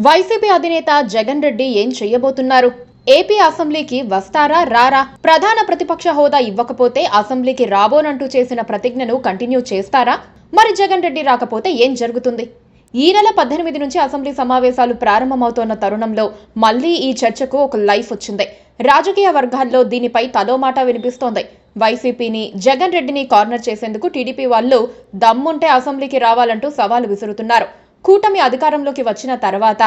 YCP అధినేత జగన్ రెడ్డి ఏం చేయబోతున్నారు? ఏపీ అసెంబ్లీకి వస్తారా రారా? ప్రధాన ప్రతిపక్ష హోదా ఇవ్వకపోతే అసెంబ్లీకి రాబోనంటూ చేసిన ప్రతిజ్ఞను కంటిన్యూ చేస్తారా? మరి జగన్ రెడ్డి రాకపోతే ఏం జరుగుతుంది? ఈ నెల 18 నుంచి అసెంబ్లీ సమావేశాలు ప్రారంభమవుతోన్న తరుణంలో మళ్లీ ఈ చర్చకు ఒక లైఫ్ వచ్చింది. రాజకీయ వర్గాల్లో దీనిపై తలోమాట వినిపిస్తోంది. వైసీపీని, జగన్ రెడ్డిని కార్నర్ చేసేందుకు టీడీపీ వాళ్ళు దమ్ముంటే అసెంబ్లీకి రావాలంటూ సవాలు విసురుతున్నారు. కూటమి అధికారంలోకి వచ్చిన తర్వాత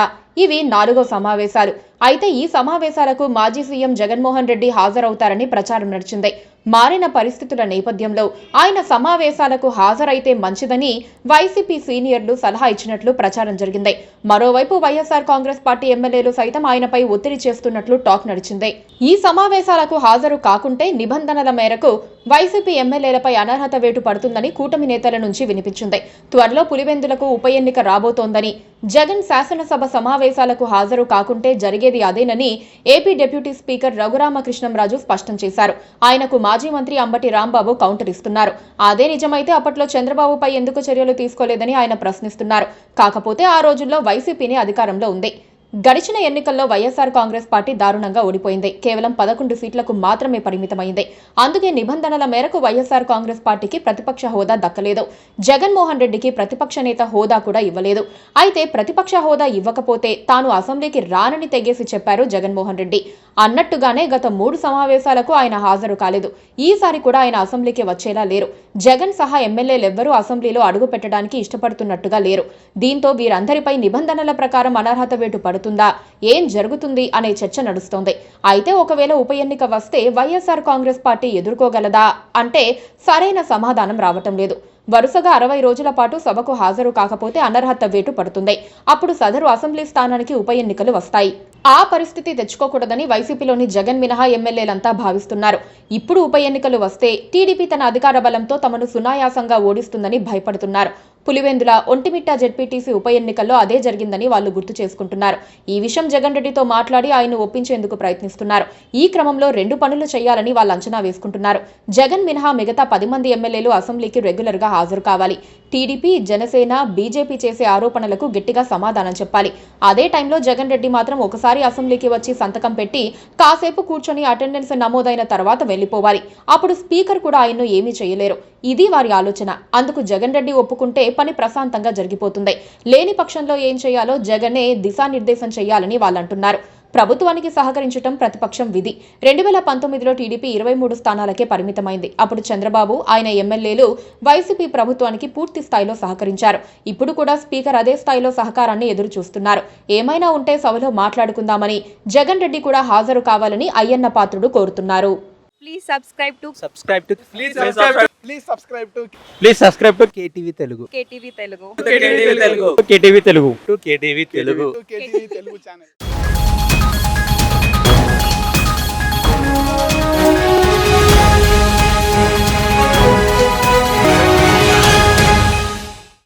ఇవి 4వ సమావేశాలు. అయితే ఈ సమావేశాలకు మాజీ సీఎం జగన్మోహన్ రెడ్డి హాజరవుతారని ప్రచారం నడిచింది. మారిన పరిస్థితుల నేపథ్యంలో ఆయన సమావేశాలకు హాజరైతే మంచిదని వైసీపీ సీనియర్లు సలహా ఇచ్చినట్లు ప్రచారం జరిగింది. మరోవైపు వైఎస్ఆర్ కాంగ్రెస్ పార్టీ ఎమ్మెల్యేలు సైతం ఆయనపై ఒత్తిడి చేస్తున్నట్లు టాక్ నడిచింది. ఈ సమావేశాలకు హాజరు కాకుంటే నిబంధనల మేరకు వైసీపీ ఎమ్మెల్యేలపై అనర్హత వేటు పడుతుందని కూటమి నేతల నుంచి వినిపించింది. త్వరలో పులివెందులకు ఉప ఎన్నిక రాబోతోందని, జగన్ శాసనసభ సమావేశాలకు హాజరు కాకుంటే జరిగేది అదేనని ఏపీ డిప్యూటీ స్పీకర్ రఘురామకృష్ణంరాజు స్పష్టం చేశారు. ఆయనకు మాజీ మంత్రి అంబటి రాంబాబు కౌంటర్ ఇస్తున్నారు. అదే నిజమైతే అప్పట్లో చంద్రబాబుపై ఎందుకు చర్యలు తీసుకోలేదని ఆయన ప్రశ్నిస్తున్నారు. కాకపోతే ఆ రోజుల్లో వైసీపీని అధికారంలో ఉంది. గడిచిన ఎన్నికల్లో వైఎస్ఆర్ కాంగ్రెస్ పార్టీ దారుణంగా ఓడిపోయింది. కేవలం 11 సీట్లకు మాత్రమే పరిమితమైంది. అందుకే నిబంధనల మేరకు వైఎస్ఆర్ కాంగ్రెస్ పార్టీకి ప్రతిపక్ష హోదా దక్కలేదు. జగన్మోహన్ రెడ్డికి ప్రతిపక్ష నేత హోదా కూడా ఇవ్వలేదు. అయితే ప్రతిపక్ష హోదా ఇవ్వకపోతే తాను అసెంబ్లీకి రానని తెగేసి చెప్పారు జగన్మోహన్ రెడ్డి. అన్నట్టుగానే గత 3 సమావేశాలకు ఆయన హాజరు కాలేదు. ఈసారి కూడా ఆయన అసెంబ్లీకి వచ్చేలా లేరు. జగన్ సహా ఎమ్మెల్యేలెవ్వరూ అసెంబ్లీలో అడుగు పెట్టడానికి ఇష్టపడుతున్నట్టుగా లేరు. దీంతో వీరందరిపై నిబంధనల ప్రకారం అనర్హత వేటు పడుతుందా, ఏం జరుగుతుంది అనే చర్చ నడుస్తోంది. అయితే ఒకవేళ ఉప ఎన్నిక వస్తే వైఎస్ఆర్ కాంగ్రెస్ పార్టీ ఎదుర్కోగలదా అంటే సరైన సమాధానం రావటం లేదు. వరుసగా 60 రోజుల పాటు సభకు హాజరు కాకపోతే అనర్హత వేటు పడుతుంది. అప్పుడు సదరు అసెంబ్లీ స్థానానికి ఉప ఎన్నికలు వస్తాయి. ఆ పరిస్థితి తెచ్చుకోకూడదని వైసీపీలోని జగన్ మినహా ఎమ్మెల్యేలంతా భావిస్తున్నారు. ఇప్పుడు ఉప ఎన్నికలు వస్తే టీడీపీ తన అధికార బలంతో తమను సునాయాసంగా ఓడిస్తుందని భయపడుతున్నారు. పులివెందుల, ఒంటిమిట్ట జెడ్పీటీసీ ఉప ఎన్నికల్లో అదే జరిగిందని వాళ్ళు గుర్తు చేసుకుంటున్నారు. ఈ విషయం జగన్ రెడ్డితో మాట్లాడి ఆయన్ను ఒప్పించేందుకు ప్రయత్నిస్తున్నారు. ఈ క్రమంలో 2 పనులు చేయాలని వాళ్ళు అంచనా వేసుకుంటున్నారు. జగన్ మినహా మిగతా 10 మంది ఎమ్మెల్యేలు అసెంబ్లీకి రెగ్యులర్ గా హాజరు కావాలి. టీడీపీ, జనసేన, బీజేపీ చేసే ఆరోపణలకు గట్టిగా సమాధానం చెప్పాలి. అదే టైంలో జగన్ రెడ్డి మాత్రం ఒకసారి అసెంబ్లీకి వచ్చి సంతకం పెట్టి కాసేపు కూర్చొని అటెండెన్స్ నమోదైన తర్వాత వెళ్లిపోవాలి. అప్పుడు స్పీకర్ కూడా ఆయన్ను ఏమీ చేయలేరు. ఇది వారి ఆలోచన. అందుకు జగన్ రెడ్డి ఒప్పుకుంటే పని ప్రశాంతంగా జరిగిపోతుంది. లేని పక్షంలో ఏం చేయాలో జగనే దిశానిర్దేశం చేయాలని వాళ్ళంటున్నారు. ప్రభుత్వానికి సహకరించడం ప్రతిపక్షం విధి. 2019లో టీడీపీ 23 స్థానాలకే పరిమితమైంది. అప్పుడు చంద్రబాబు, ఆయన ఎమ్మెల్యేలు వైసీపీ ప్రభుత్వానికి పూర్తి స్థాయిలో సహకరించారు. ఇప్పుడు కూడా స్పీకర్ అదే స్థాయిలో సహకారాన్ని ఎదురు చూస్తున్నారు. ఏమైనా ఉంటే సభలో మాట్లాడుకుందామని జగన్ రెడ్డి కూడా హాజరు కావాలని అయ్యన్న పాత్రుడు కోరుతున్నారు. Please subscribe to KTV Telugu. KTV Telugu. KTV Telugu. KTV Telugu channel.